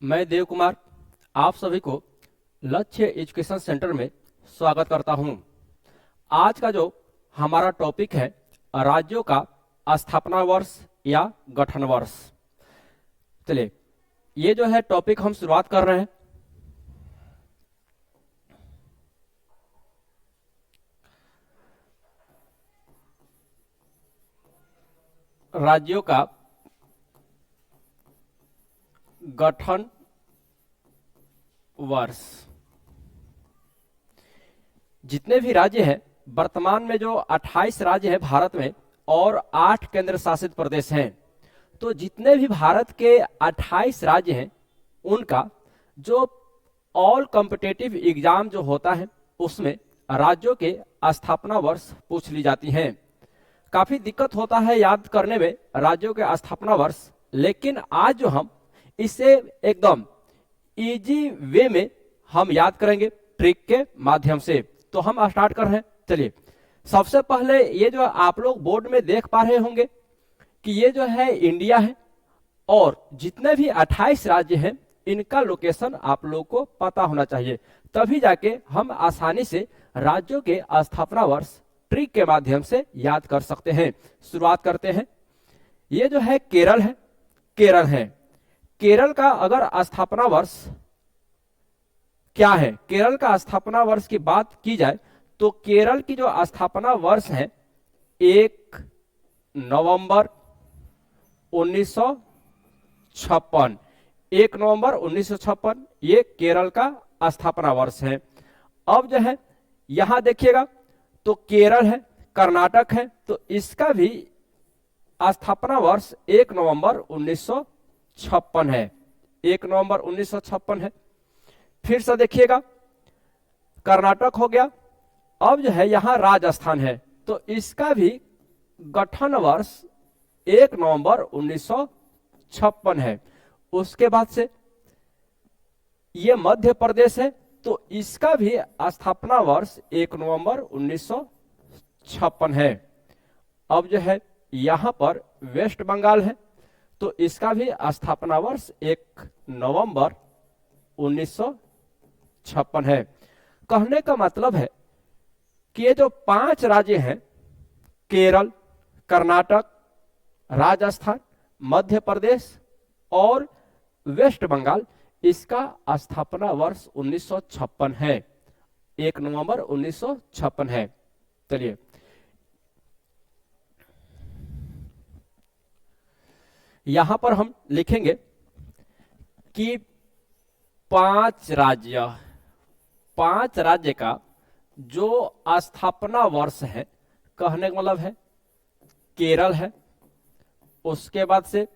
मैं देव कुमार आप सभी को लक्ष्य एजुकेशन सेंटर में स्वागत करता हूं। आज का जो हमारा टॉपिक है राज्यों का स्थापना वर्ष या गठन वर्ष। चलिए ये जो है टॉपिक हम शुरुआत कर रहे हैं। राज्यों का गठन वर्ष। जितने भी राज्य हैं, वर्तमान में जो 28 राज्य हैं भारत में और 8 केंद्र शासित प्रदेश हैं, तो जितने भी भारत के 28 राज्य हैं उनका जो ऑल कॉम्पिटिटिव एग्जाम जो होता है उसमें राज्यों के स्थापना वर्ष पूछ ली जाती हैं। काफी दिक्कत होता है याद करने में राज्यों के स्थापना वर्ष, लेकिन आज जो हम इसे एकदम इजी वे में हम याद करेंगे ट्रिक के माध्यम से। तो हम स्टार्ट कर रहे हैं। चलिए सबसे पहले ये जो आप लोग बोर्ड में देख पा रहे होंगे कि ये जो है इंडिया है और जितने भी 28 राज्य हैं इनका लोकेशन आप लोग को पता होना चाहिए, तभी जाके हम आसानी से राज्यों के स्थापना वर्ष ट्रिक के माध्यम से याद कर सकते हैं। शुरुआत करते हैं। ये जो है केरल है, केरल का अगर स्थापना वर्ष क्या है, केरल का स्थापना वर्ष की बात की जाए तो केरल की जो स्थापना वर्ष है 1 नवंबर 1956, 1 नवंबर 1956 ये केरल का स्थापना वर्ष है। अब जो है यहां देखिएगा तो केरल है, कर्नाटक है, तो इसका भी स्थापना वर्ष 1 नवंबर 1956 है, 1 नवंबर 1956 है। फिर से देखिएगा कर्नाटक हो गया। अब जो है यहां राजस्थान है, तो इसका भी गठन वर्ष 1 नवंबर 1956 है। उसके बाद से ये मध्य प्रदेश है, तो इसका भी स्थापना वर्ष 1 नवंबर 1956 है। अब जो है यहां पर वेस्ट बंगाल है, तो इसका भी स्थापना वर्ष 1 नवंबर 1956 है। कहने का मतलब है कि ये जो 5 राज्य हैं केरल, कर्नाटक, राजस्थान, मध्य प्रदेश और वेस्ट बंगाल, इसका स्थापना वर्ष 1956 है, 1 नवंबर 1956 है। चलिए यहां पर हम लिखेंगे कि 5 राज्य का जो स्थापना वर्ष है, कहने का मतलब है केरल है, उसके बाद से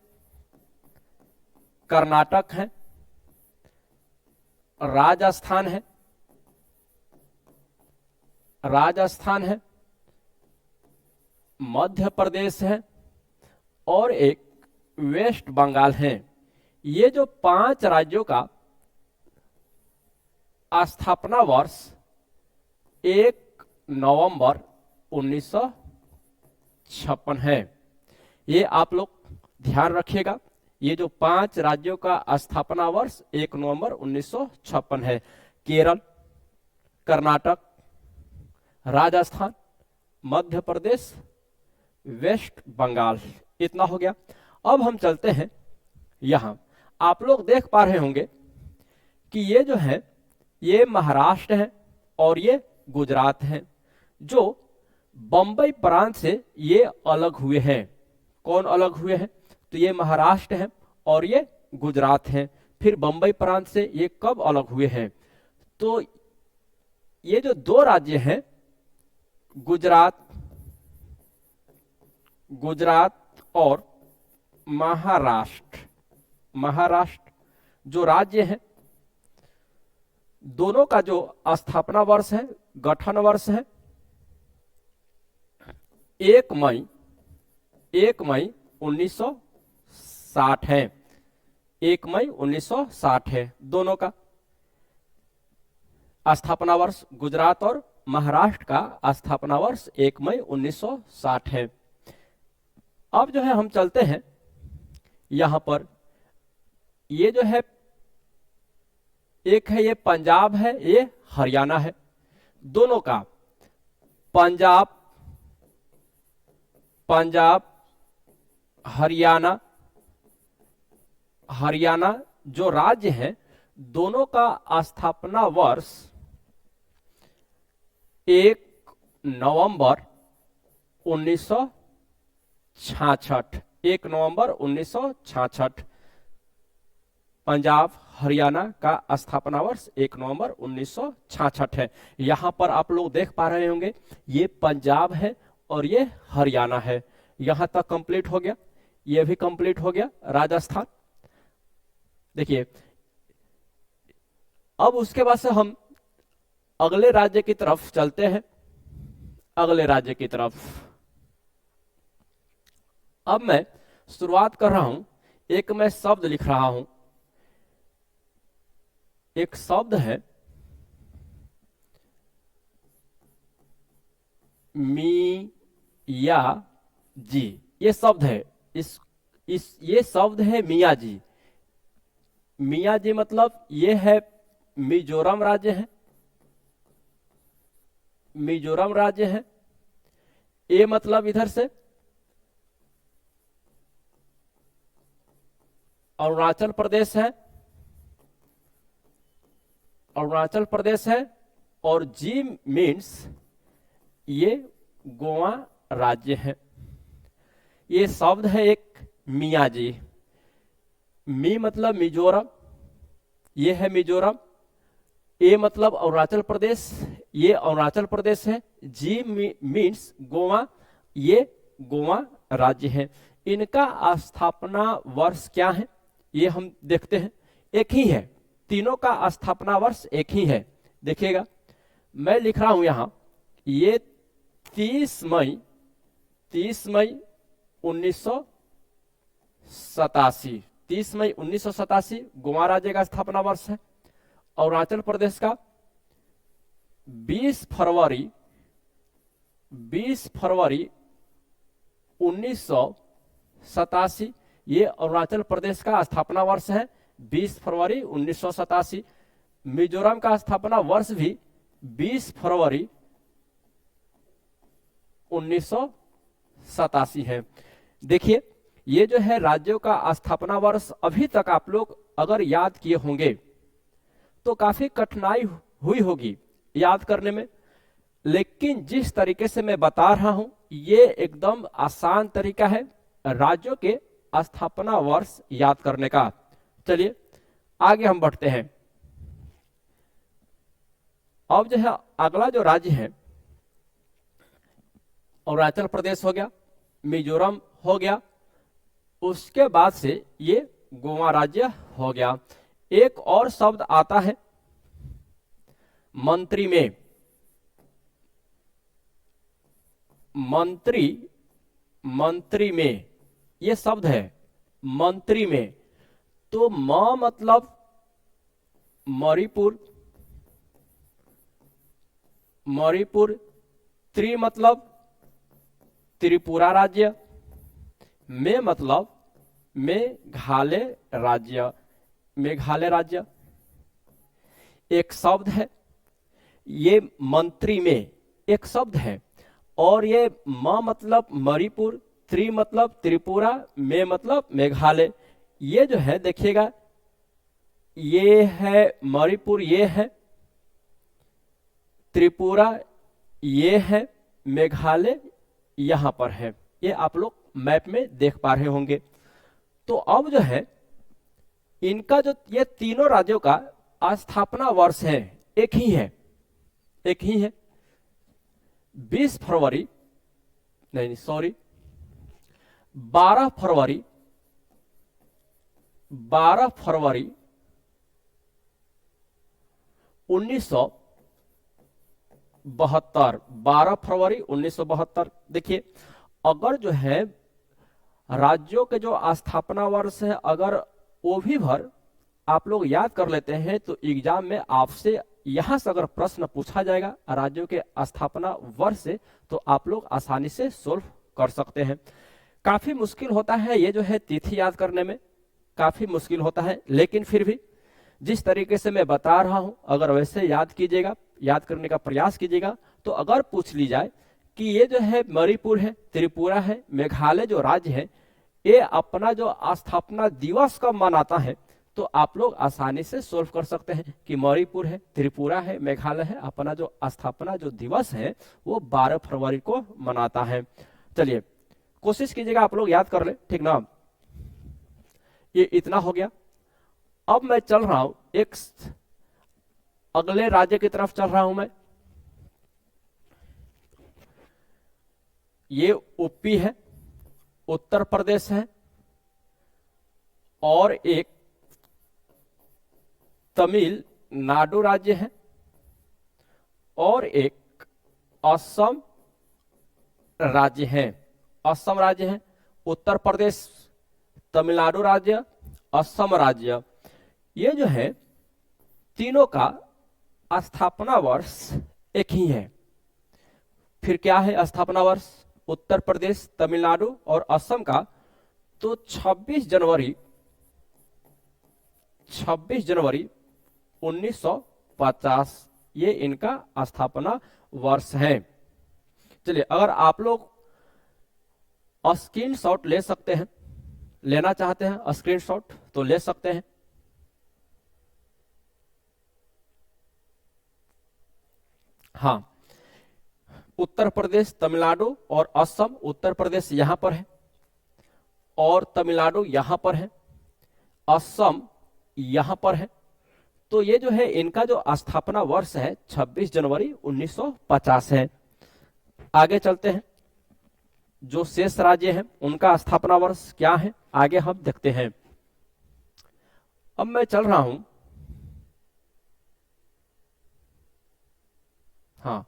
कर्नाटक है, राजस्थान है, मध्य प्रदेश है और एक वेस्ट बंगाल है। ये जो 5 राज्यों का स्थापना वर्ष 1 नवंबर 1956 है। ये आप लोग ध्यान रखिएगा, ये जो 5 राज्यों का स्थापना वर्ष 1 नवंबर 1956 है। केरल, कर्नाटक, राजस्थान, मध्य प्रदेश, वेस्ट बंगाल, इतना हो गया। अब हम चलते हैं यहां। आप लोग देख पा रहे होंगे कि ये जो है ये महाराष्ट्र है और ये गुजरात है, जो बंबई प्रांत से ये अलग हुए हैं। कौन अलग हुए हैं? तो ये महाराष्ट्र है और ये गुजरात है। फिर बंबई प्रांत से ये कब अलग हुए हैं? तो ये जो 2 राज्य हैं गुजरात और महाराष्ट्र जो राज्य हैं, दोनों का जो स्थापना वर्ष है, गठन वर्ष है 1 मई 1960 है, 1 मई 1960 है। दोनों का स्थापना वर्ष गुजरात और महाराष्ट्र का स्थापना वर्ष 1 मई 1960 है। अब जो है हम चलते हैं यहां पर, ये जो है एक है ये पंजाब है, ये हरियाणा है। दोनों का पंजाब, पंजाब, हरियाणा, हरियाणा जो राज्य है, दोनों का स्थापना वर्ष 1 नवंबर 1966, 1 नवंबर 1966। पंजाब हरियाणा का स्थापना वर्ष 1 नवंबर 1966 है। यहां पर आप लोग देख पा रहे होंगे, ये पंजाब है और ये हरियाणा है। यहां तक कंप्लीट हो गया, ये भी कंप्लीट हो गया राजस्थान। देखिए, अब उसके बाद से हम अगले राज्य की तरफ चलते हैं, अगले राज्य की तरफ। अब मैं शुरुआत कर रहा हूं, एक मैं शब्द लिख रहा हूं। एक शब्द है मिया जी, ये शब्द है, ये शब्द है मिया जी। मिया जी मतलब ये है मिजोरम राज्य है, मिजोरम राज्य है। ये मतलब इधर से अरुणाचल प्रदेश है, अरुणाचल प्रदेश है। और जी मीन्स ये गोवा राज्य है। ये शब्द है एक मिया जी। मी मतलब मिजोरम, ये है मिजोरम। ए मतलब अरुणाचल प्रदेश, ये अरुणाचल प्रदेश है। जी मीन्स गोवा, ये गोवा राज्य है। इनका स्थापना वर्ष क्या है ये हम देखते हैं, एक ही है, तीनों का स्थापना वर्ष एक ही है। देखिएगा, मैं लिख रहा हूं यहां, ये 30 मई 1987, 30 मई 1987 गोवा राज्य का स्थापना वर्ष है। अरुणाचल प्रदेश का 20 फरवरी 1987, ये अरुणाचल प्रदेश का स्थापना वर्ष है, 20 फरवरी 1987। मिजोरम का स्थापना वर्ष भी 20 फरवरी 1987 है। देखिए, ये जो है राज्यों का स्थापना वर्ष, अभी तक आप लोग अगर याद किए होंगे तो काफी कठिनाई हुई होगी याद करने में, लेकिन जिस तरीके से मैं बता रहा हूं, ये एकदम आसान तरीका है राज्यों के स्थापना वर्ष याद करने का। चलिए आगे हम बढ़ते हैं। अब जो है अगला जो राज्य है, अरुणाचल प्रदेश हो गया, मिजोरम हो गया, उसके बाद से ये गोवा राज्य हो गया। एक और शब्द आता है मंत्री में, मंत्री में, ये शब्द है मंत्री में। तो म मतलब मणिपुर, त्रि मतलब त्रिपुरा राज्य, में मतलब मेघालय राज्य, मेघालय राज्य। एक शब्द है ये मंत्री में, एक शब्द है। और ये म मतलब मणिपुर, त्रि मतलब त्रिपुरा, में मतलब मेघालय। ये जो है देखिएगा, ये है मणिपुर, ये है त्रिपुरा, ये है मेघालय, यहां पर है। ये आप लोग मैप में देख पा रहे होंगे। तो अब जो है इनका जो ये तीनों राज्यों का स्थापना वर्ष है एक ही है, एक ही है। 20 फरवरी, नहीं सॉरी, 12 फरवरी 1972, 12 फरवरी 1972। देखिए, अगर जो है राज्यों के जो स्थापना वर्ष है, अगर वो भी भर आप लोग याद कर लेते हैं तो एग्जाम में आपसे यहां से अगर प्रश्न पूछा जाएगा राज्यों के स्थापना वर्ष से, तो आप लोग आसानी से सोल्व कर सकते हैं। काफी मुश्किल होता है ये जो है तिथि याद करने में, काफी मुश्किल होता है, लेकिन फिर भी जिस तरीके से मैं बता रहा हूं, अगर वैसे याद कीजिएगा, याद करने का प्रयास कीजिएगा, तो अगर पूछ ली जाए कि ये जो है मणिपुर है, त्रिपुरा है, मेघालय जो राज्य है, ये अपना जो स्थापना दिवस कब मनाता है, तो आप लोग आसानी से सोल्व कर सकते हैं कि मणिपुर है, त्रिपुरा है, मेघालय है, अपना जो स्थापना जो दिवस है वो 12 फरवरी को मनाता है। चलिए कोशिश कीजिएगा आप लोग याद कर ले, ठीक ना। ये इतना हो गया। अब मैं चल रहा हूं एक अगले राज्य की तरफ चल रहा हूं मैं। ये यूपी है, उत्तर प्रदेश है, और एक तमिलनाडु राज्य है, और एक असम राज्य है। असम राज्य है, उत्तर प्रदेश, तमिलनाडु राज्य, असम राज्य, ये जो है तीनों का स्थापना वर्ष एक ही है। फिर क्या है स्थापना वर्ष उत्तर प्रदेश, तमिलनाडु और असम का? तो 26 जनवरी 1950 ये इनका स्थापना वर्ष है। चलिए अगर आप लोग स्क्रीनशॉट ले सकते हैं, लेना चाहते हैं स्क्रीनशॉट तो ले सकते हैं। हाँ, उत्तर प्रदेश, तमिलनाडु और असम, उत्तर प्रदेश यहां पर है और तमिलनाडु यहां पर है, असम यहां पर है। तो ये जो है इनका जो स्थापना वर्ष है 26 जनवरी 1950 है। आगे चलते हैं, जो शेष राज्य हैं उनका स्थापना वर्ष क्या है, आगे हम देखते हैं। अब मैं चल रहा हूं, हाँ,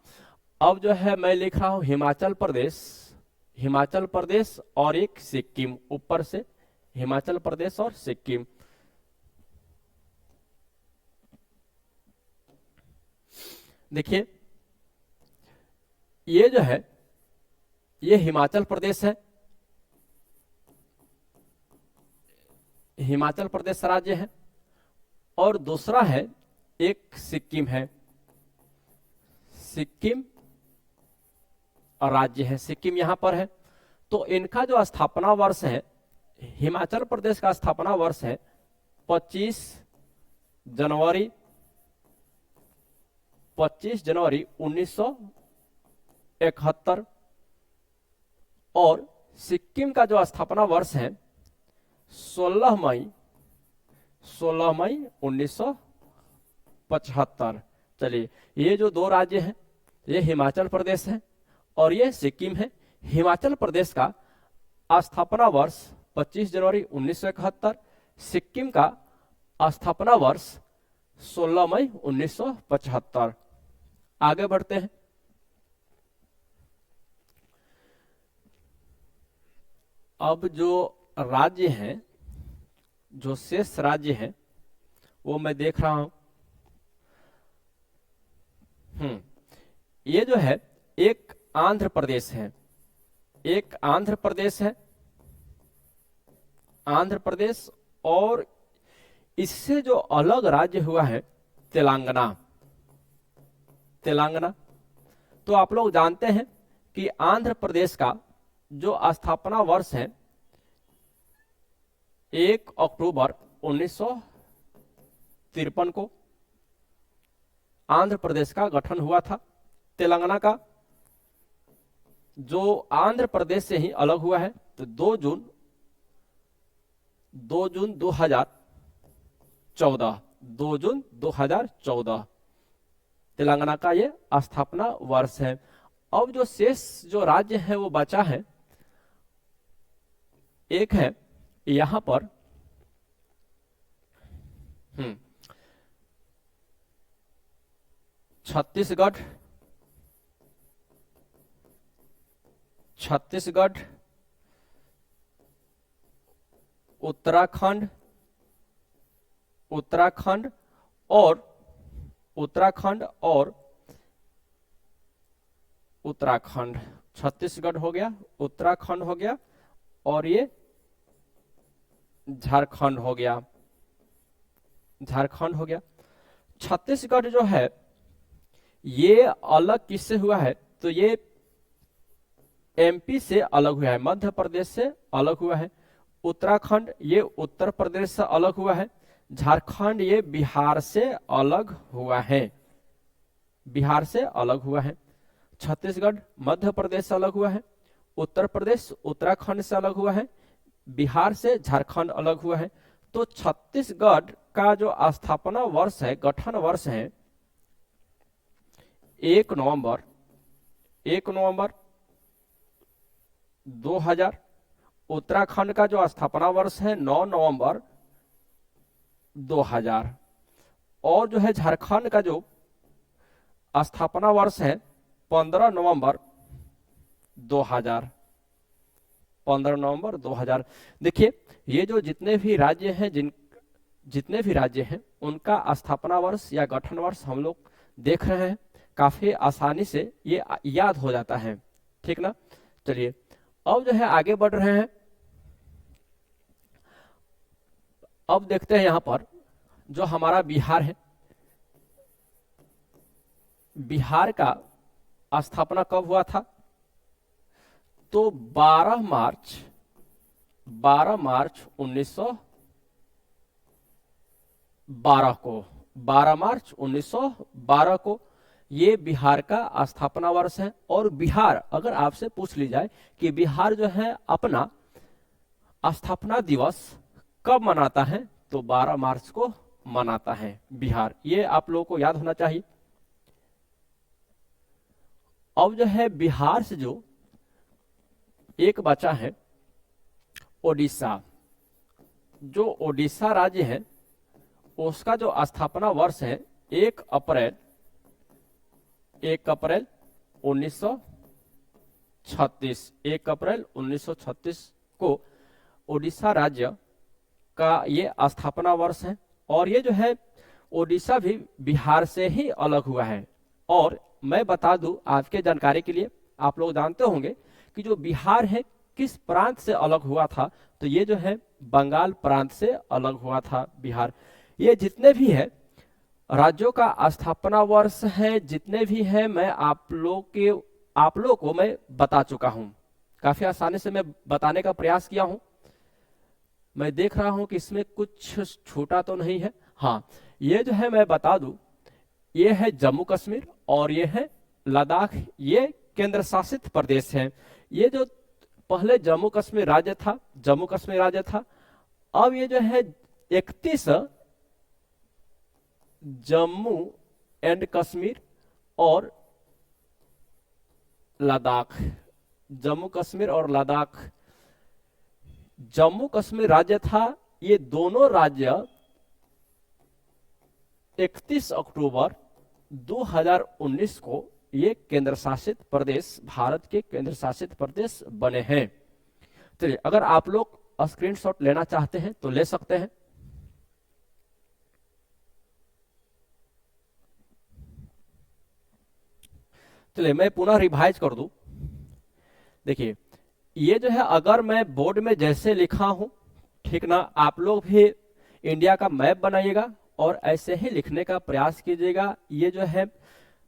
अब जो है मैं लिख रहा हूं हिमाचल प्रदेश, हिमाचल प्रदेश और एक सिक्किम, ऊपर से हिमाचल प्रदेश और सिक्किम। देखिए ये जो है ये हिमाचल प्रदेश है, हिमाचल प्रदेश राज्य है, और दूसरा है एक सिक्किम है, सिक्किम राज्य है, सिक्किम यहां पर है। तो इनका जो स्थापना वर्ष है, हिमाचल प्रदेश का स्थापना वर्ष है 25 जनवरी 1971, और सिक्किम का जो स्थापना वर्ष है 16 मई 1975। चलिए ये जो दो राज्य हैं, ये हिमाचल प्रदेश है और ये सिक्किम है। हिमाचल प्रदेश का स्थापना वर्ष 25 जनवरी 1971, सिक्किम का स्थापना वर्ष 16 मई 1975। आगे बढ़ते हैं। अब जो राज्य हैं, जो शेष राज्य हैं वो मैं देख रहा हूं। ये जो है एक आंध्र प्रदेश है, एक आंध्र प्रदेश है, आंध्र प्रदेश, और इससे जो अलग राज्य हुआ है तेलंगाना, तेलंगाना। तो आप लोग जानते हैं कि आंध्र प्रदेश का जो स्थापना वर्ष है 1 अक्टूबर 1953 को आंध्र प्रदेश का गठन हुआ था। तेलंगाना का जो आंध्र प्रदेश से ही अलग हुआ है तो 2 जून 2014 तेलंगाना का ये स्थापना वर्ष है। अब जो शेष जो राज्य है वो बचा है, एक है यहां पर छत्तीसगढ़, उत्तराखंड उत्तराखंड, छत्तीसगढ़ हो गया, उत्तराखंड हो गया, और ये झारखंड हो गया, झारखंड हो गया। छत्तीसगढ़ जो है ये अलग किससे हुआ है, तो ये एमपी से अलग हुआ है, मध्य प्रदेश से अलग हुआ है। उत्तराखंड ये उत्तर प्रदेश से अलग हुआ है। झारखंड ये बिहार से अलग हुआ है, बिहार से अलग हुआ है। छत्तीसगढ़ मध्य प्रदेश से अलग हुआ है, उत्तर प्रदेश उत्तराखंड से अलग हुआ है, बिहार से झारखंड अलग हुआ है। तो छत्तीसगढ़ का जो स्थापना वर्ष है, गठन वर्ष है 1 नवंबर 2000। उत्तराखंड का जो स्थापना वर्ष है 9 नवंबर 2000। और जो है झारखंड का जो स्थापना वर्ष है 15 नवंबर 2000। 15 नवंबर 2000। देखिए ये जो जितने भी राज्य हैं उनका स्थापना वर्ष या गठन वर्ष हम लोग देख रहे हैं, काफी आसानी से ये याद हो जाता है, ठीक ना। चलिए अब जो है आगे बढ़ रहे हैं। अब देखते हैं यहां पर जो हमारा बिहार है, बिहार का स्थापना कब हुआ था, तो 12 मार्च 1912 को ये बिहार का स्थापना वर्ष है। और बिहार अगर आपसे पूछ ली जाए कि बिहार जो है अपना स्थापना दिवस कब मनाता है, तो 12 मार्च को मनाता है बिहार। ये आप लोगों को याद होना चाहिए। अब जो है बिहार से जो एक बचा है ओडिशा, जो ओडिशा राज्य है उसका जो स्थापना वर्ष है 1 अप्रैल 1936। 1 अप्रैल 1936 को ओडिशा राज्य का ये स्थापना वर्ष है। और ये जो है ओडिशा भी बिहार से ही अलग हुआ है। और मैं बता दूं आपके जानकारी के लिए, आप लोग जानते होंगे कि जो बिहार है किस प्रांत से अलग हुआ था, तो ये जो है बंगाल प्रांत से अलग हुआ था बिहार। ये जितने भी है राज्यों का स्थापना वर्ष है, जितने भी है मैं आप लोग को मैं बता चुका हूं, काफी आसानी से मैं बताने का प्रयास किया हूं। मैं देख रहा हूं कि इसमें कुछ छोटा तो नहीं है। हाँ, ये जो है मैं बता दूं, ये है जम्मू कश्मीर और ये है लद्दाख, ये केंद्र शासित प्रदेश है। ये जो पहले जम्मू कश्मीर राज्य था, अब ये जो है 31 जम्मू एंड कश्मीर और लद्दाख, जम्मू कश्मीर और लद्दाख। जम्मू कश्मीर राज्य था, ये दोनों राज्य 31 अक्टूबर 2019 को ये केंद्र शासित प्रदेश, भारत के केंद्र शासित प्रदेश बने हैं। चलिए अगर आप लोग स्क्रीनशॉट लेना चाहते हैं तो ले सकते हैं। चलिए मैं पुनः रिवाइज कर दूं। देखिए ये जो है अगर मैं बोर्ड में जैसे लिखा हूं, ठीक ना, आप लोग भी इंडिया का मैप बनाइएगा और ऐसे ही लिखने का प्रयास कीजिएगा। ये जो है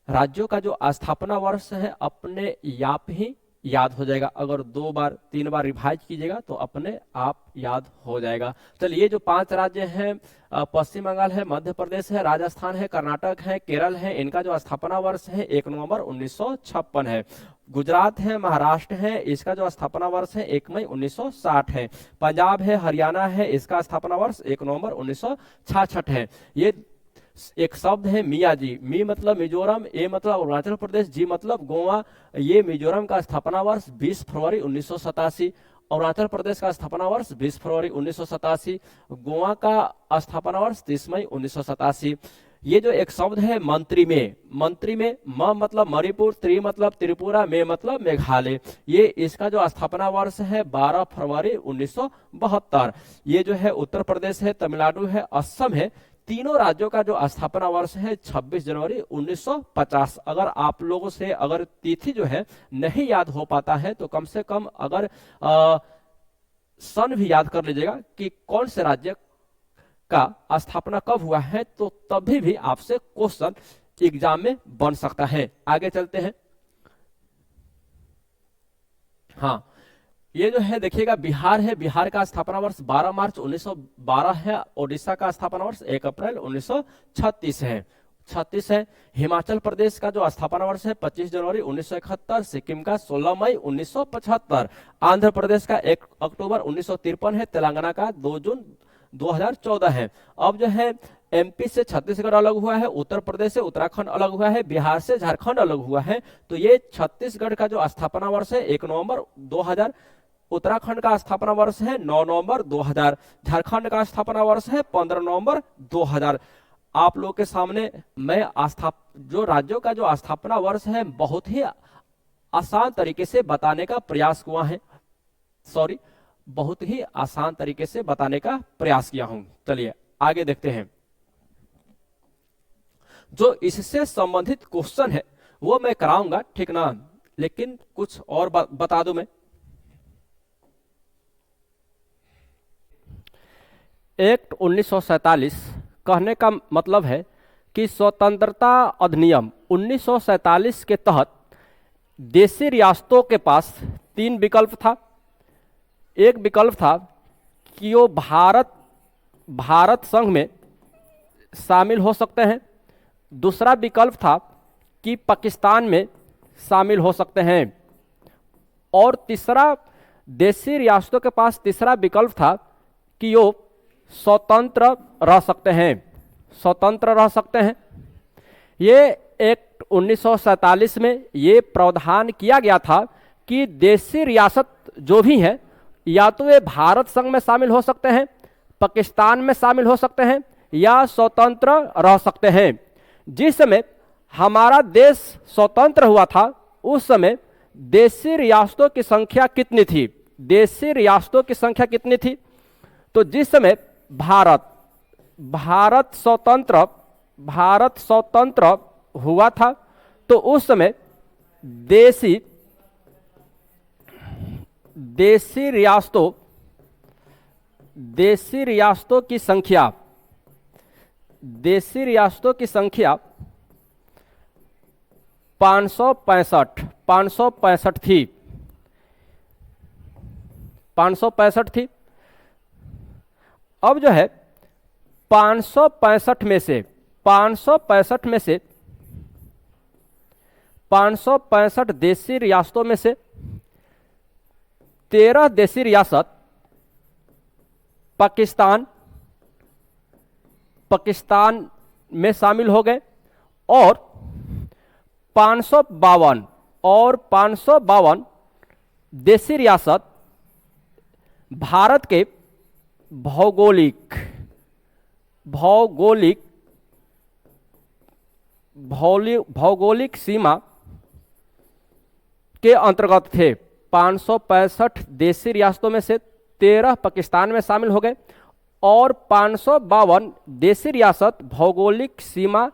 राज्यों का जो स्थापना वर्ष है अपने आप ही याद हो जाएगा। अगर 2 बार 3 बार रिवाइज कीजिएगा तो अपने आप याद हो जाएगा। चलिए ये जो 5 राज्य हैं, पश्चिम बंगाल है, मध्य प्रदेश है, राजस्थान है, कर्नाटक है, केरल है, इनका जो स्थापना वर्ष है 1 नवंबर 1956 है। गुजरात है, महाराष्ट्र है, इसका जो स्थापना वर्ष है 1 मई 1960 है। पंजाब है, हरियाणा है, इसका स्थापना वर्ष 1 नवंबर 1966 है। ये एक शब्द है मियाजी, मी मतलब मिजोरम, ए मतलब अरुणाचल प्रदेश, जी मतलब गोवा। ये मिजोरम का स्थापना वर्ष 20 फरवरी 1987, अरुणाचल प्रदेश का स्थापना वर्ष 20 फरवरी 1987, गोवा का स्थापना वर्ष 30 मई 1987। ये जो एक शब्द है मंत्री में, म मतलब मणिपुर, त्रि मतलब त्रिपुरा, मे मतलब मेघालय, ये इसका जो स्थापना वर्ष है 12 फरवरी 1972। ये जो है उत्तर प्रदेश है, तमिलनाडु है, असम है, तीनों राज्यों का जो स्थापना वर्ष है 26 जनवरी 1950। अगर आप लोगों से अगर तिथि जो है नहीं याद हो पाता है तो कम से कम अगर सन भी याद कर लीजिएगा कि कौन से राज्य का स्थापना कब हुआ है, तो तभी भी आपसे क्वेश्चन एग्जाम में बन सकता है। आगे चलते हैं। हाँ, ये जो है देखिएगा बिहार है, बिहार का स्थापना वर्ष 12 मार्च 1912 है। ओडिशा का स्थापना वर्ष 1 अप्रैल 1936 है। 36 है। हिमाचल प्रदेश का जो स्थापना वर्ष है 25 जनवरी 1971। सिक्किम का 16 मई 1975। आंध्र प्रदेश का 1 अक्टूबर 1953 है। तेलंगाना का 2 जून 2014 है। अब जो है एमपी से छत्तीसगढ़ अलग हुआ है, उत्तर प्रदेश से उत्तराखंड अलग हुआ है, बिहार से झारखंड अलग हुआ है। तो ये छत्तीसगढ़ का जो स्थापना वर्ष है 1 नवंबर 2000, उत्तराखंड का स्थापना वर्ष है 9 नवंबर 2000, झारखंड का स्थापना वर्ष है 15 नवंबर 2000। आप लोग के सामने मैं जो राज्यों का जो स्थापना वर्ष है बहुत ही आसान तरीके से बताने का प्रयास हुआ है, बहुत ही आसान तरीके से बताने का प्रयास किया हूं। चलिए आगे देखते हैं। जो इससे संबंधित क्वेश्चन है वो मैं कराऊंगा, ठीक ना, लेकिन कुछ और बता दूं मैं। एक्ट 1947 कहने का मतलब है कि स्वतंत्रता अधिनियम 1947 के तहत देशी रियासतों के पास 3 विकल्प था। एक विकल्प था कि वो भारत संघ में शामिल हो सकते हैं। दूसरा विकल्प था कि पाकिस्तान में शामिल हो सकते हैं। और तीसरा, देशी रियासतों के पास तीसरा विकल्प था कि वो स्वतंत्र रह सकते हैं, स्वतंत्र रह सकते हैं। ये एक्ट 1947 में ये प्रावधान किया गया था कि देशी रियासत जो भी हैं या तो वे भारत संघ में शामिल हो सकते हैं, पाकिस्तान में शामिल हो सकते हैं या स्वतंत्र रह सकते हैं। जिस समय हमारा देश स्वतंत्र हुआ था उस समय देशी रियासतों की संख्या कितनी थी? देशी रियासतों की संख्या कितनी थी? तो जिस समय भारत स्वतंत्र हुआ था तो उस समय देशी रियासतों की संख्या 565 थी। 565 थी। अब जो है 565 में से 565 देशी रियासतों में से 13 देशी रियासत पाकिस्तान में शामिल हो गए और 552 देशी रियासत भारत के भौगोलिक सीमा के अंतर्गत थे। 565 देशी रियासतों में से 13 पाकिस्तान में शामिल हो गए और 552 देशी रियासत भौगोलिक सीमा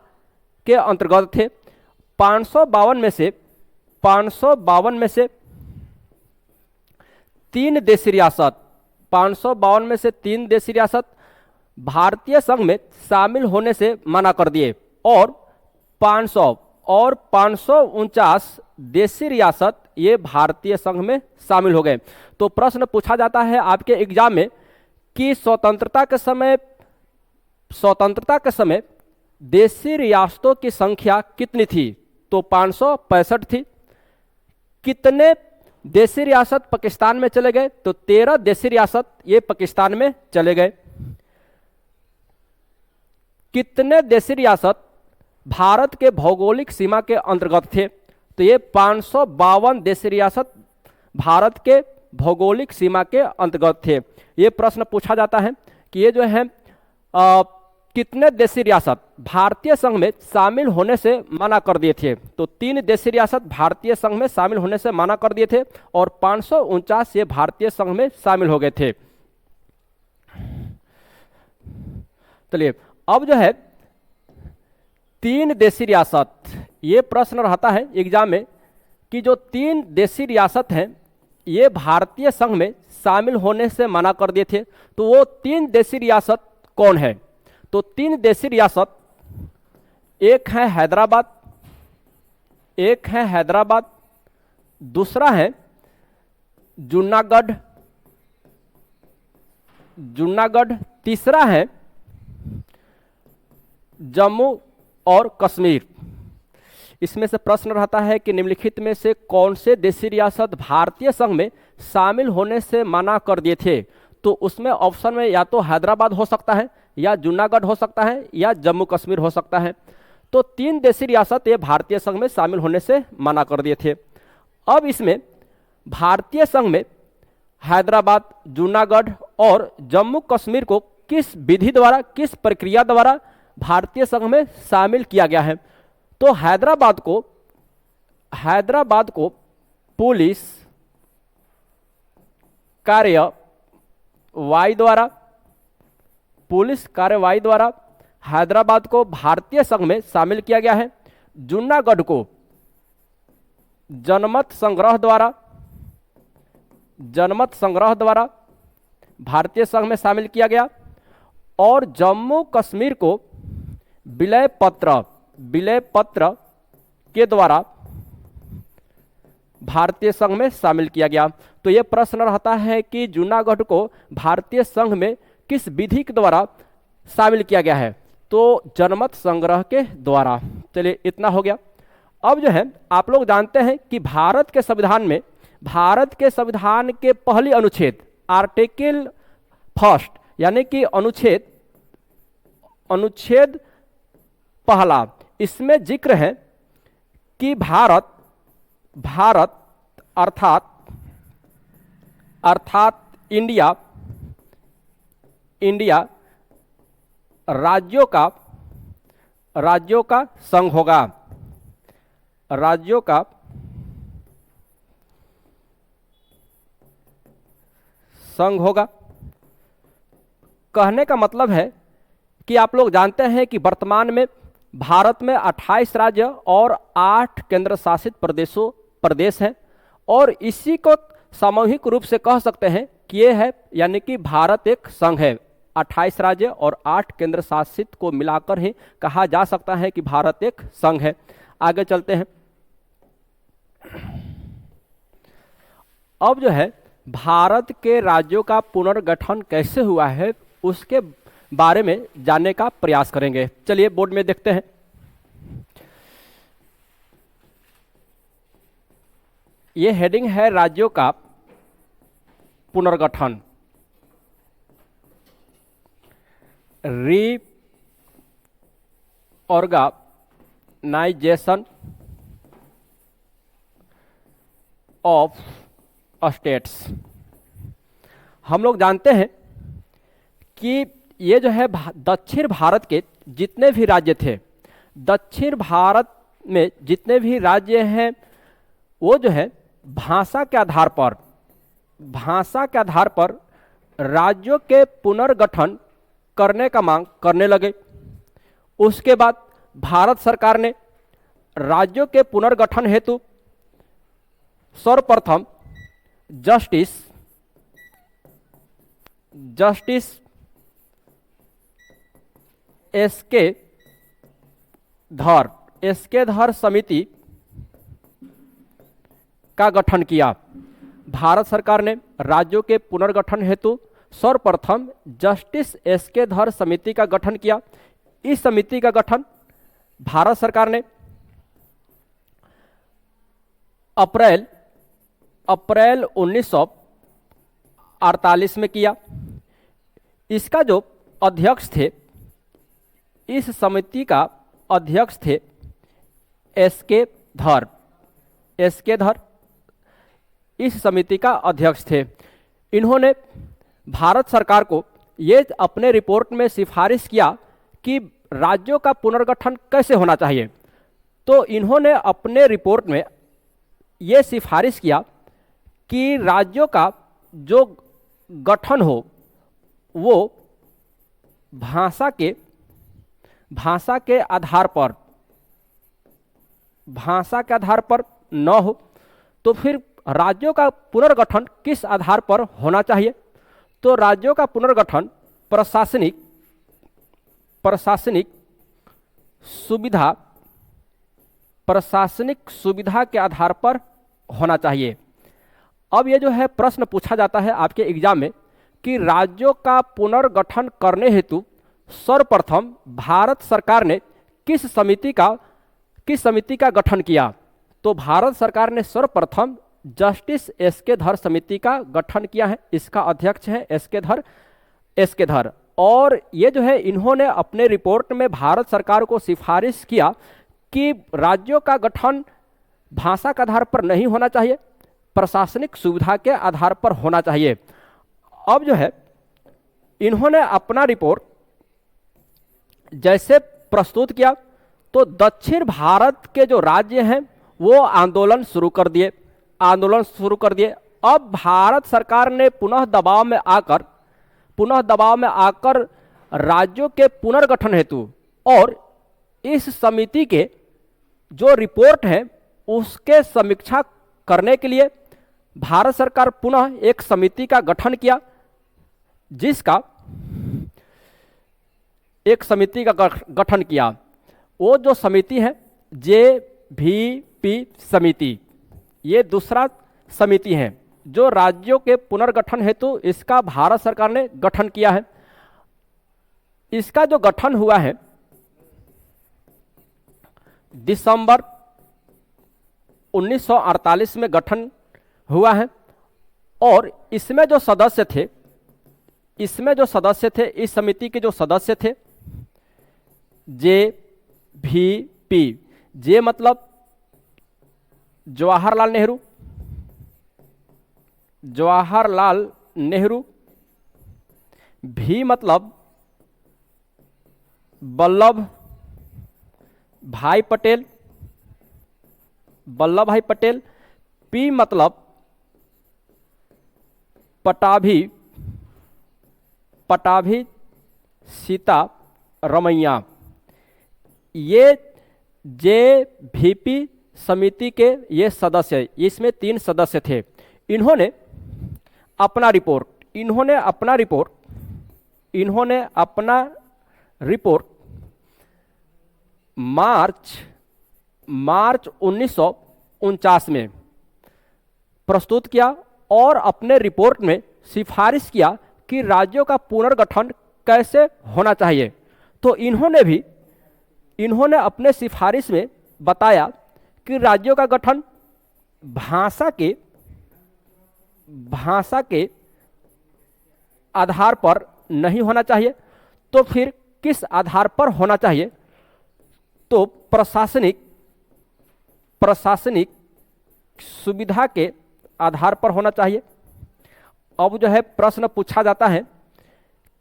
के अंतर्गत थे। 552 में से 3 देशी रियासत 552 में से 3 देशी रियासत भारतीय संघ में शामिल होने से मना कर दिए और 549 देशी रियासत ये भारतीय संघ में शामिल हो गए। तो प्रश्न पूछा जाता है आपके एग्जाम में कि स्वतंत्रता के समय देशी रियासतों की संख्या कितनी थी? तो 565 थी। कितने देशी रियासत पाकिस्तान में चले गए? तो 13 देशी रियासत ये पाकिस्तान में चले गए। कितने देशी रियासत भारत के भौगोलिक सीमा के अंतर्गत थे? तो ये 552 देशी रियासत भारत के भौगोलिक सीमा के अंतर्गत थे। ये प्रश्न पूछा जाता है कि ये जो है कितने देशी रियासत भारतीय संघ में शामिल होने से मना कर दिए थे? तो 3 देशी रियासत भारतीय संघ में शामिल होने से मना कर दिए थे और 549 ये भारतीय संघ में शामिल हो गए थे। चलिए अब जो है 3 देशी रियासत, ये प्रश्न रहता है एग्जाम में कि जो 3 देशी रियासत हैं ये भारतीय संघ में शामिल होने से मना कर दिए थे, तो वो 3 देशी रियासत कौन है? तो 3 देशी रियासत, एक है हैदराबाद, दूसरा है जूनागढ़, तीसरा है जम्मू और कश्मीर। इसमें से प्रश्न रहता है कि निम्नलिखित में से कौन से देशी रियासत भारतीय संघ में शामिल होने से मना कर दिए थे। तो उसमें ऑप्शन में या तो हैदराबाद हो सकता है, या जूनागढ़ हो सकता है, या जम्मू कश्मीर हो सकता है। तो 3 देशी रियासत ये भारतीय संघ में शामिल होने से मना कर दिए थे। अब इसमें भारतीय संघ में हैदराबाद, जूनागढ़ और जम्मू कश्मीर को किस विधि द्वारा, किस प्रक्रिया द्वारा भारतीय संघ में शामिल किया गया है। तो हैदराबाद को पुलिस कार्यवाही द्वारा हैदराबाद को भारतीय संघ में शामिल किया गया है। जूनागढ़ को जनमत संग्रह द्वारा भारतीय संघ में शामिल किया गया, और जम्मू कश्मीर को विलय पत्र के द्वारा भारतीय संघ में शामिल किया गया। तो यह प्रश्न रहता है कि जूनागढ़ को भारतीय संघ में किस विधि के द्वारा शामिल किया गया है। तो जनमत संग्रह के द्वारा। चलिए इतना हो गया। अब जो है आप लोग जानते हैं कि भारत के संविधान के पहली अनुच्छेद, आर्टिकल 1 यानी कि अनुच्छेद पहला, इसमें जिक्र है कि भारत अर्थात इंडिया राज्यों का संघ होगा। राज्यों का संघ होगा। कहने का मतलब है कि आप लोग जानते हैं कि वर्तमान में भारत में 28 राज्य और 8 केंद्र शासित प्रदेश हैं, और इसी को सामूहिक रूप से कह सकते हैं कि ये है, यानी कि भारत एक संघ है। 28 राज्य और 8 केंद्र शासित को मिलाकर ही कहा जा सकता है कि भारत एक संघ है। आगे चलते हैं। अब जो है भारत के राज्यों का पुनर्गठन कैसे हुआ है उसके बारे में जानने का प्रयास करेंगे। चलिए बोर्ड में देखते हैं। ये हेडिंग है राज्यों का पुनर्गठन, रीऑर्गेनाइजेशन ऑफ स्टेट्स। हम लोग जानते हैं कि ये जो है दक्षिण भारत के जितने भी राज्य थे, दक्षिण भारत में जितने भी राज्य हैं वो जो है भाषा के आधार पर राज्यों के पुनर्गठन करने का मांग करने लगे। उसके बाद भारत सरकार ने राज्यों के पुनर्गठन हेतु सर्वप्रथम जस्टिस एस के धर समिति का गठन किया। भारत सरकार ने राज्यों के पुनर्गठन हेतु सर्वप्रथम जस्टिस एस.के. धर समिति का गठन किया। इस समिति का गठन भारत सरकार ने अप्रैल 1948 में किया। इसका जो अध्यक्ष थे, इस समिति का अध्यक्ष थे एस.के. धर। इस समिति का अध्यक्ष थे। इन्होंने भारत सरकार को ये अपने रिपोर्ट में सिफारिश किया कि राज्यों का पुनर्गठन कैसे होना चाहिए। तो इन्होंने अपने रिपोर्ट में ये सिफारिश किया कि राज्यों का जो गठन हो वो भाषा के आधार पर न हो। तो फिर राज्यों का पुनर्गठन किस आधार पर होना चाहिए? तो राज्यों का पुनर्गठन प्रशासनिक सुविधा के आधार पर होना चाहिए। अब ये जो है प्रश्न पूछा जाता है आपके एग्जाम में कि राज्यों का पुनर्गठन करने हेतु सर्वप्रथम भारत सरकार ने किस समिति का गठन किया। तो भारत सरकार ने सर्वप्रथम जस्टिस एस.के. धर समिति का गठन किया है। इसका अध्यक्ष है एस.के. धर। और ये जो है इन्होंने अपने रिपोर्ट में भारत सरकार को सिफारिश किया कि राज्यों का गठन भाषा के आधार पर नहीं होना चाहिए, प्रशासनिक सुविधा के आधार पर होना चाहिए। अब जो है इन्होंने अपना रिपोर्ट जैसे प्रस्तुत किया तो दक्षिण भारत के जो राज्य हैं वो आंदोलन शुरू कर दिए। अब भारत सरकार ने पुनः दबाव में आकर राज्यों के पुनर्गठन हेतु और इस समिति के जो रिपोर्ट है उसके समीक्षा करने के लिए भारत सरकार पुनः एक समिति का गठन किया, वो जो समिति है JVP समिति, ये दूसरा समिति है जो राज्यों के पुनर्गठन हेतु इसका भारत सरकार ने गठन किया है। इसका जो गठन हुआ है दिसंबर 1948 में गठन हुआ है। और इसमें जो सदस्य थे इस समिति के जो सदस्य थे JVP, जे मतलब जवाहरलाल नेहरू, भी मतलब वल्लभ भाई पटेल, पी मतलब पटाभी सीता रमैया। ये JVP समिति के ये सदस्य, इसमें 3 सदस्य थे। इन्होंने अपना रिपोर्ट मार्च 1949 में प्रस्तुत किया और अपने रिपोर्ट में सिफारिश किया कि राज्यों का पुनर्गठन कैसे होना चाहिए। तो इन्होंने अपने सिफारिश में बताया कि राज्यों का गठन भाषा के आधार पर नहीं होना चाहिए। तो फिर किस आधार पर होना चाहिए? तो प्रशासनिक सुविधा के आधार पर होना चाहिए। अब जो है प्रश्न पूछा जाता है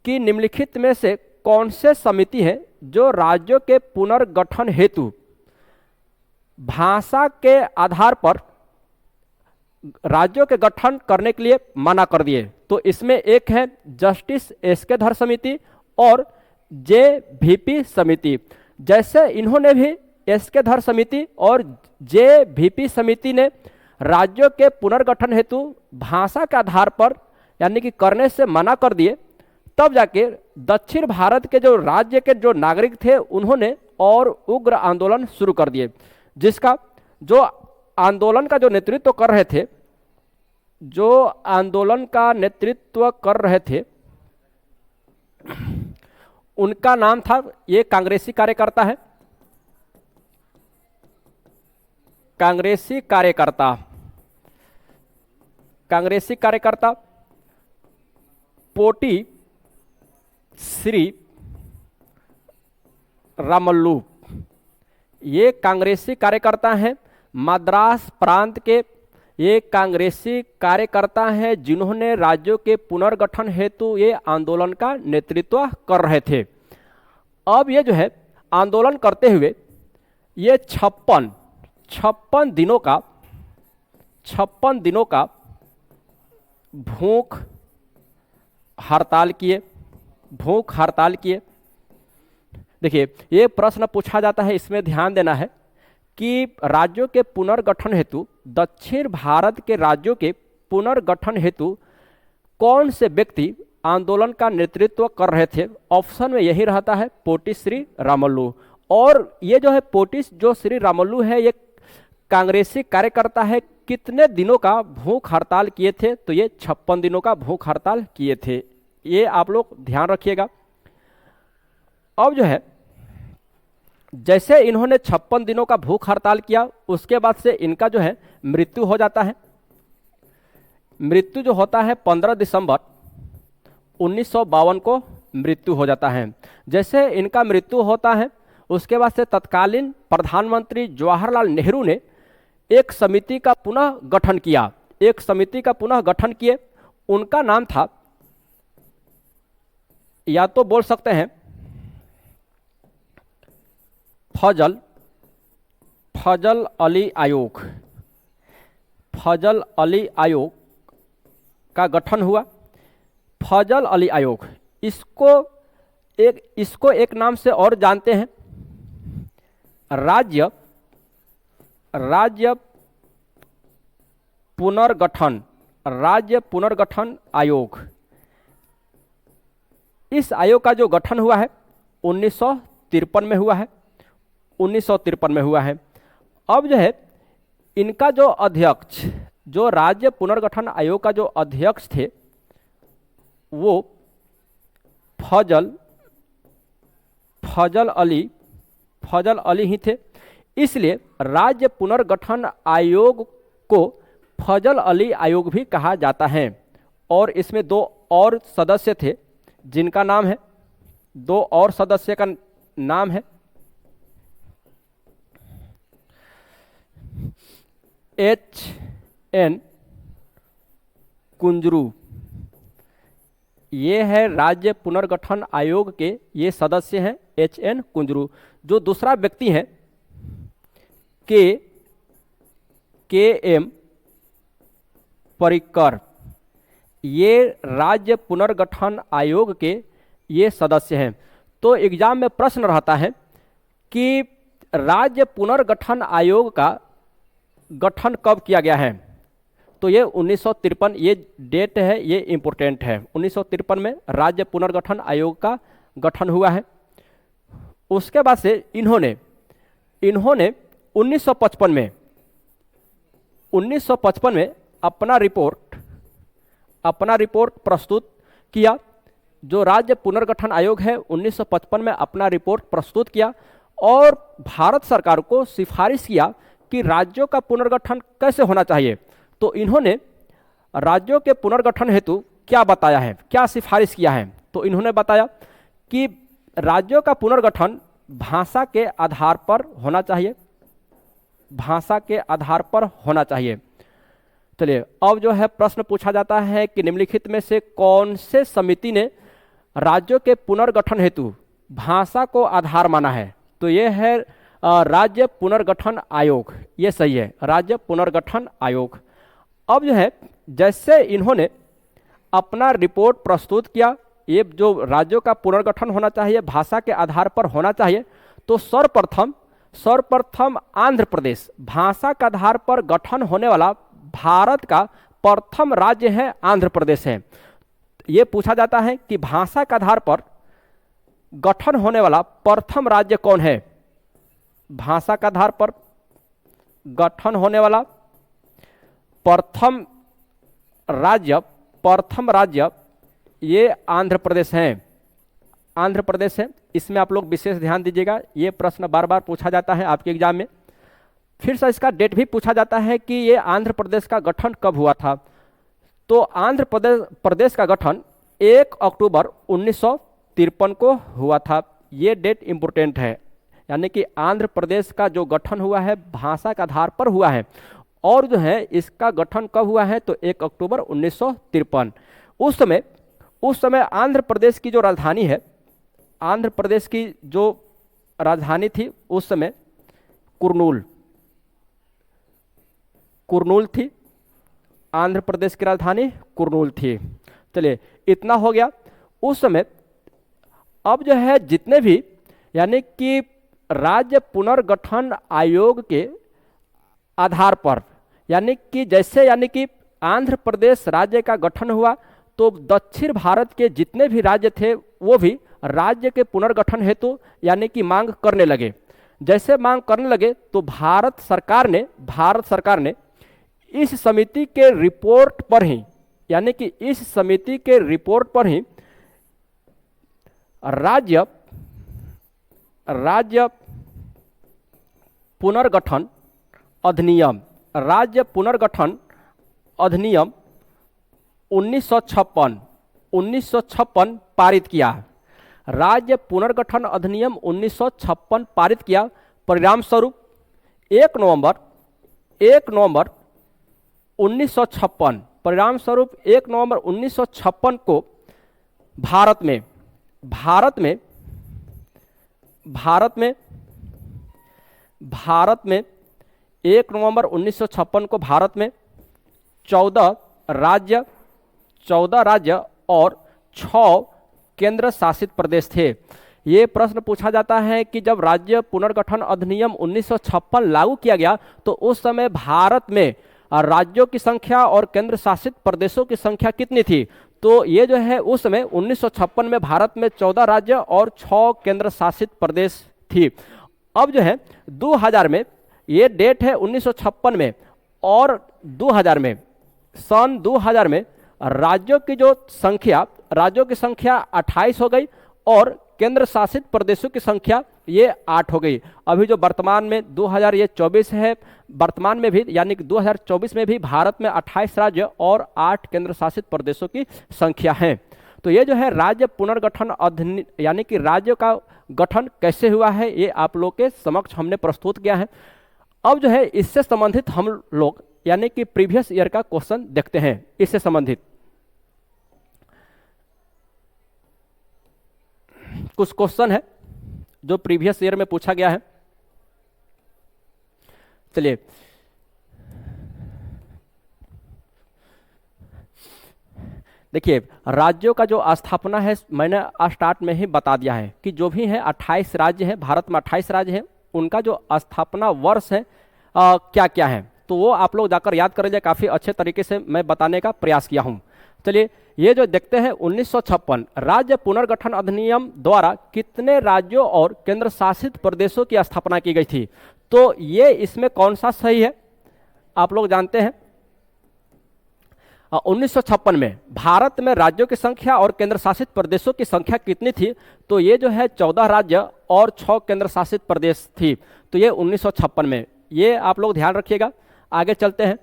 कि निम्नलिखित में से कौन से समिति है जो राज्यों के पुनर्गठन हेतु भाषा के आधार पर राज्यों के गठन करने के लिए मना कर दिए। तो इसमें एक है जस्टिस एस.के. धर समिति और JVP समिति। जैसे इन्होंने भी एस.के. धर समिति और JVP समिति ने राज्यों के पुनर्गठन हेतु भाषा के आधार पर यानी कि करने से मना कर दिए, तब जाके दक्षिण भारत के जो राज्य के जो नागरिक थे उन्होंने और उग्र आंदोलन शुरू कर दिए, जिसका जो आंदोलन का जो नेतृत्व कर रहे थे उनका नाम था, ये कांग्रेसी कार्यकर्ता पोटी श्री रामल्लू। ये कांग्रेसी कार्यकर्ता हैं, मद्रास प्रांत के ये कांग्रेसी कार्यकर्ता हैं जिन्होंने राज्यों के पुनर्गठन हेतु ये आंदोलन का नेतृत्व कर रहे थे। अब ये जो है आंदोलन करते हुए ये 56 दिनों का भूख हड़ताल किए। देखिए ये प्रश्न पूछा जाता है, इसमें ध्यान देना है कि राज्यों के पुनर्गठन हेतु दक्षिण भारत के राज्यों के पुनर्गठन हेतु कौन से व्यक्ति आंदोलन का नेतृत्व कर रहे थे? ऑप्शन में यही रहता है पोटी श्री रामुलु। और ये जो है पोटी जो श्री रामुलु है ये कांग्रेसी कार्यकर्ता है। कितने दिनों का भूख हड़ताल किए थे? तो ये 56 दिनों का भूख हड़ताल किए थे। ये आप लोग ध्यान रखिएगा। अब जो है जैसे इन्होंने 56 दिनों का भूख हड़ताल किया उसके बाद से इनका जो है मृत्यु हो जाता है। मृत्यु जो होता है 15 दिसंबर 1952 को मृत्यु हो जाता है। जैसे इनका मृत्यु होता है उसके बाद से तत्कालीन प्रधानमंत्री जवाहरलाल नेहरू ने एक समिति का पुनः गठन किया। एक समिति का पुनः गठन किए। उनका नाम था, या तो बोल सकते हैं फजल अली आयोग। फजल अली आयोग का गठन हुआ। फजल अली आयोग, इसको एक नाम से और जानते हैं, राज्य पुनर्गठन आयोग। इस आयोग का जो गठन हुआ है 1953 में हुआ है। 1953 में हुआ है। अब जो है इनका जो अध्यक्ष, जो राज्य पुनर्गठन आयोग का जो अध्यक्ष थे वो फजल अली ही थे। इसलिए राज्य पुनर्गठन आयोग को फजल अली आयोग भी कहा जाता है। और इसमें 2 और सदस्य थे जिनका नाम है, 2 और सदस्य का नाम है H.N. कुंजरू। ये है राज्य पुनर्गठन आयोग के ये सदस्य हैं H.N. कुंजरू। जो दूसरा व्यक्ति है K.M. परिकर, ये राज्य पुनर्गठन आयोग के ये सदस्य हैं। तो एग्जाम में प्रश्न रहता है कि राज्य पुनर्गठन आयोग का गठन कब किया गया है? तो ये 1953, ये डेट है, ये इम्पोर्टेंट है। 1953 में राज्य पुनर्गठन आयोग का गठन हुआ है। उसके बाद से इन्होंने 1955 में अपना रिपोर्ट प्रस्तुत किया। जो राज्य पुनर्गठन आयोग है 1955 में अपना रिपोर्ट प्रस्तुत किया और भारत सरकार को सिफारिश किया कि राज्यों का पुनर्गठन कैसे होना चाहिए। तो इन्होंने राज्यों के पुनर्गठन हेतु क्या बताया है, क्या सिफारिश किया है? तो इन्होंने बताया कि राज्यों का पुनर्गठन भाषा के आधार पर होना चाहिए। भाषा के आधार पर होना चाहिए। चलिए, अब जो है प्रश्न पूछा जाता है कि निम्नलिखित में से कौन से समिति ने राज्यों के पुनर्गठन हेतु भाषा को आधार माना है? तो ये है राज्य पुनर्गठन आयोग। ये सही है, राज्य पुनर्गठन आयोग। अब जो है जैसे इन्होंने अपना रिपोर्ट प्रस्तुत किया, ये जो राज्यों का पुनर्गठन होना चाहिए भाषा के आधार पर होना चाहिए, तो सर्वप्रथम आंध्र प्रदेश भाषा के आधार पर गठन होने वाला भारत का प्रथम राज्य है आंध्र प्रदेश है। ये पूछा जाता है कि भाषा के आधार पर गठन होने वाला प्रथम राज्य कौन है? भाषा के आधार पर गठन होने वाला प्रथम राज्य ये आंध्र प्रदेश है। आंध्र प्रदेश है। इसमें आप लोग विशेष ध्यान दीजिएगा, ये प्रश्न बार बार पूछा जाता है आपके एग्जाम में। फिर से इसका डेट भी पूछा जाता है कि ये आंध्र प्रदेश का गठन कब हुआ था। तो आंध्र प्रदेश का गठन 1 अक्टूबर 1953 को हुआ था। ये डेट इंपोर्टेंट है, यानी कि आंध्र प्रदेश का जो गठन हुआ है भाषा के आधार पर हुआ है। और जो है इसका गठन कब हुआ है? तो 1 अक्टूबर 1953। उस समय आंध्र प्रदेश की जो राजधानी है, आंध्र प्रदेश की जो राजधानी थी उस समय कुरनूल थी। आंध्र प्रदेश की राजधानी कुरनूल थी। चलिए, इतना हो गया उस समय। अब जो है जितने भी यानी कि राज्य पुनर्गठन आयोग के आधार पर, यानी कि आंध्र प्रदेश राज्य का गठन हुआ तो दक्षिण भारत के जितने भी राज्य थे वो भी राज्य के पुनर्गठन हेतु यानी कि मांग करने लगे। जैसे मांग करने लगे तो भारत सरकार ने इस समिति के रिपोर्ट पर ही यानी कि इस समिति के रिपोर्ट पर ही राज्य पुनर्गठन अधिनियम 1956 पारित किया। राज्य पुनर्गठन अधिनियम 1956 पारित किया। परिणाम स्वरूप 1 नवंबर 1956 को भारत में 1 नवंबर 1956 को भारत में 14 राज्य और 6 केंद्र शासित प्रदेश थे। ये प्रश्न पूछा जाता है कि जब राज्य पुनर्गठन अधिनियम 1956 लागू किया गया तो उस समय भारत में राज्यों की संख्या और केंद्र शासित प्रदेशों की संख्या कितनी थी। तो ये जो है उस समय 1956 में भारत में 14 राज्य और 6 केंद्र शासित प्रदेश थी। अब जो है 2000 में, ये डेट है 1956 में, और 2000 में, सन 2000 में राज्यों की संख्या 28 हो गई और केंद्र शासित प्रदेशों की संख्या ये 8 हो गई। अभी जो वर्तमान में 2024 है, वर्तमान में भी यानी कि 2024 में भी भारत में 28 राज्य और 8 केंद्र शासित प्रदेशों की संख्या है। तो ये जो है राज्य पुनर्गठन अधिनियम यानी कि राज्य का गठन कैसे हुआ है ये आप लोग के समक्ष हमने प्रस्तुत किया है। अब जो है इससे संबंधित हम लोग यानी कि प्रीवियस ईयर का क्वेश्चन देखते हैं। इससे संबंधित कुछ क्वेश्चन है जो प्रीवियस ईयर में पूछा गया है। चलिए देखिए, राज्यों का जो स्थापना है मैंने स्टार्ट में ही बता दिया है कि जो भी है 28 राज्य हैं, भारत में 28 राज्य हैं, उनका जो स्थापना वर्ष है क्या क्या है, तो वो आप लोग जाकर याद कर लीजिए। काफ़ी अच्छे तरीके से मैं बताने का प्रयास किया हूँ। चलिए ये जो देखते हैं 1956 राज्य पुनर्गठन अधिनियम द्वारा कितने राज्यों और केंद्र शासित प्रदेशों की स्थापना की गई थी। तो ये इसमें कौन सा सही है आप लोग जानते हैं। 1956 में भारत में राज्यों की संख्या और केंद्र शासित प्रदेशों की संख्या कितनी थी। तो ये जो है 14 राज्य और 6 केंद्र शासित प्रदेश थी। तो ये 1956 में, ये आप लोग ध्यान रखिएगा। आगे चलते हैं।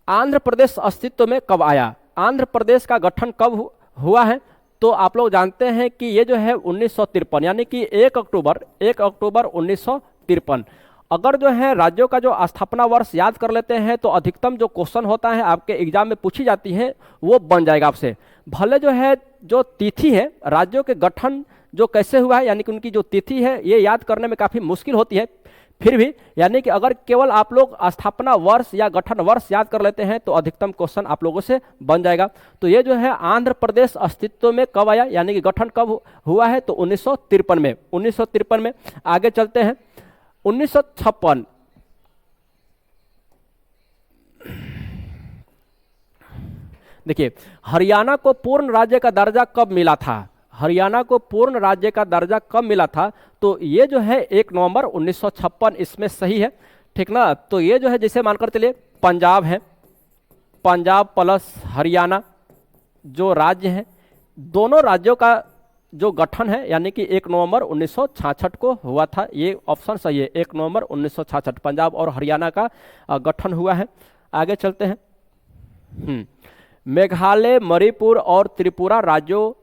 आंध्र प्रदेश अस्तित्व में कब आया। आंध्र प्रदेश का गठन कब हुआ है। तो आप लोग जानते हैं कि ये जो है 1953 यानी कि 1 अक्टूबर 1953। अगर जो है राज्यों का जो स्थापना वर्ष याद कर लेते हैं तो अधिकतम जो क्वेश्चन होता है आपके एग्जाम में पूछी जाती है वो बन जाएगा आपसे। भले जो है जो तिथि है राज्यों के गठन जो कैसे हुआ है यानी कि उनकी जो तिथि है ये याद करने में काफ़ी मुश्किल होती है, फिर भी यानी कि अगर केवल आप लोग स्थापना वर्ष या गठन वर्ष याद कर लेते हैं तो अधिकतम क्वेश्चन आप लोगों से बन जाएगा। तो ये जो है आंध्र प्रदेश अस्तित्व में कब आया यानी कि गठन कब हुआ है। तो 1953 में। 1953 में। आगे चलते हैं। 1956 देखिए, हरियाणा को पूर्ण राज्य का दर्जा कब मिला था। हरियाणा को पूर्ण राज्य का दर्जा कब मिला था। तो ये जो है 1 नवंबर 1956 इसमें सही है, ठीक ना। तो ये जो है जैसे मानकर चलिए पंजाब है, पंजाब प्लस हरियाणा जो राज्य हैं, दोनों राज्यों का जो गठन है यानी कि 1 नवंबर 1966 को हुआ था। ये ऑप्शन सही है, 1 नवंबर 1966 पंजाब और हरियाणा का गठन हुआ है। आगे चलते हैं। मेघालय, मणिपुर और त्रिपुरा राज्यों ...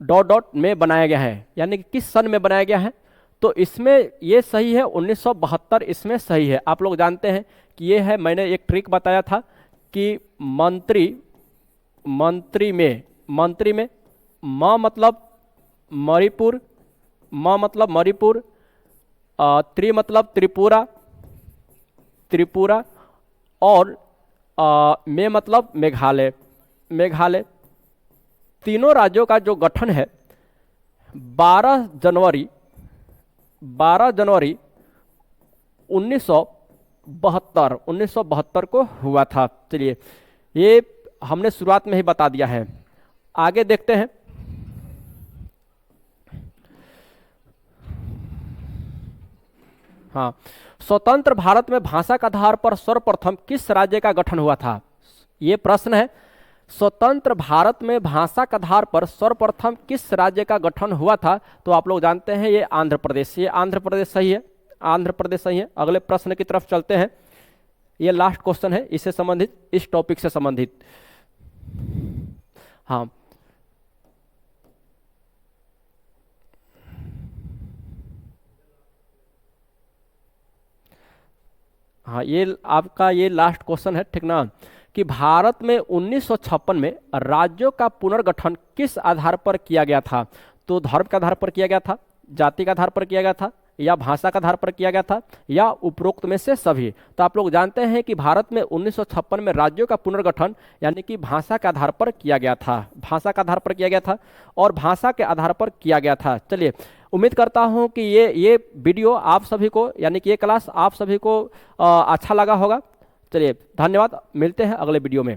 में बनाया गया है यानी कि किस सन में बनाया गया है। तो इसमें ये सही है 1972 इसमें सही है। आप लोग जानते हैं कि ये है, मैंने एक ट्रिक बताया था कि मंत्री में म मतलब मणिपुर, म मतलब मणिपुर, त्रि मतलब त्रिपुरा और में मतलब मेघालय। तीनों राज्यों का जो गठन है 12 जनवरी 1972 को हुआ था। चलिए ये हमने शुरुआत में ही बता दिया है। आगे देखते हैं। हाँ, स्वतंत्र भारत में भाषा के आधार पर सर्वप्रथम किस राज्य का गठन हुआ था? ये प्रश्न है। स्वतंत्र भारत में भाषा के आधार पर सर्वप्रथम किस राज्य का गठन हुआ था? तो आप लोग जानते हैं ये आंध्र प्रदेश। ये आंध्र प्रदेश सही है, आंध्र प्रदेश सही है। अगले प्रश्न की तरफ चलते हैं। ये लास्ट क्वेश्चन है इससे संबंधित, इस टॉपिक से संबंधित। हाँ, हाँ, ये आपका ये लास्ट क्वेश्चन है, ठीक ना, कि भारत में 1956 में राज्यों का पुनर्गठन किस आधार पर किया गया था? तो धर्म के आधार पर किया गया था, जाति के आधार पर किया गया था, या भाषा के आधार पर किया गया था, या उपरोक्त में से सभी? तो आप लोग जानते हैं कि भारत में 1956 में राज्यों का पुनर्गठन यानी कि भाषा के आधार पर किया गया था, भाषा के आधार पर किया गया था और भाषा के आधार पर किया गया था। चलिए, उम्मीद करता हूं कि ये वीडियो आप सभी को यानी कि ये क्लास आप सभी को अच्छा लगा होगा। चलिए, धन्यवाद, मिलते हैं अगले वीडियो में।